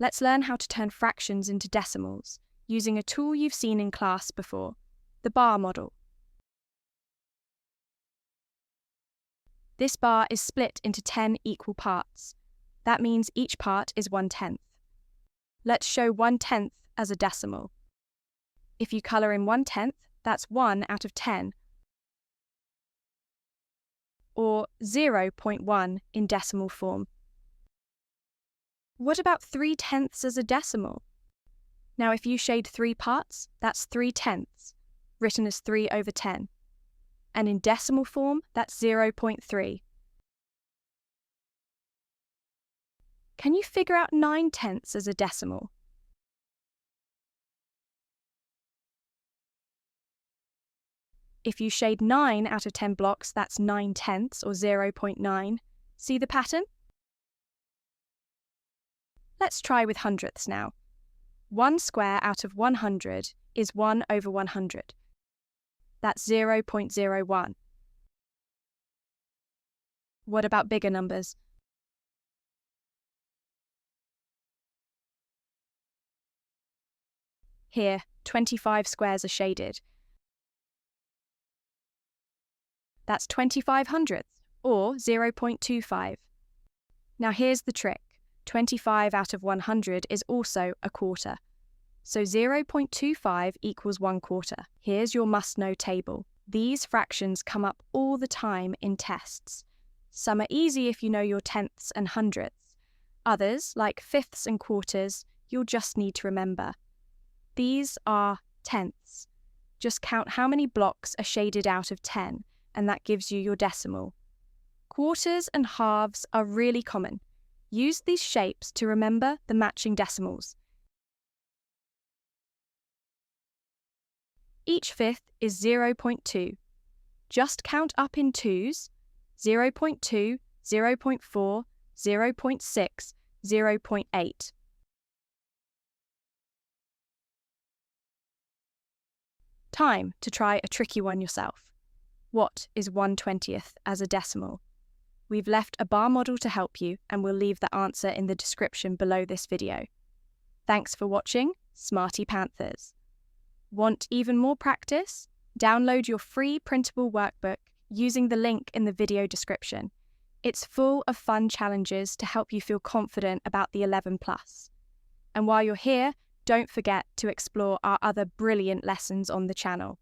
Let's learn how to turn fractions into decimals using a tool you've seen in class before, the bar model. This bar is split into 10 equal parts. That means each part is 1/10. Let's show 1/10 as a decimal. If you colour in 1/10, that's 1 out of 10, or 0.1 in decimal form. What about 3/10 as a decimal? Now if you shade 3 parts, that's 3/10, written as 3 over 10. And in decimal form, that's 0.3. Can you figure out 9/10 as a decimal? If you shade 9 out of 10 blocks, that's 9/10 or 0.9. See the pattern? Let's try with hundredths now. 1 square out of 100 is 1 over 100. That's 0.01. What about bigger numbers? Here, 25 squares are shaded. That's 25 hundredths, or 0.25. Now here's the trick. 25 out of 100 is also a quarter. So 0.25 equals 1/4. Here's your must-know table. These fractions come up all the time in tests. Some are easy if you know your tenths and hundredths. Others, like fifths and quarters, you'll just need to remember. These are tenths. Just count how many blocks are shaded out of 10, and that gives you your decimal. Quarters and halves are really common. Use these shapes to remember the matching decimals. Each fifth is 0.2. Just count up in twos: 0.2, 0.4, 0.6, 0.8. Time to try a tricky one yourself. What is 1/20th as a decimal? We've left a bar model to help you, and we'll leave the answer in the description below this video. Thanks for watching, Smarty Panthers. Want even more practice? Download your free printable workbook using the link in the video description. It's full of fun challenges to help you feel confident about the 11+. And while you're here, don't forget to explore our other brilliant lessons on the channel.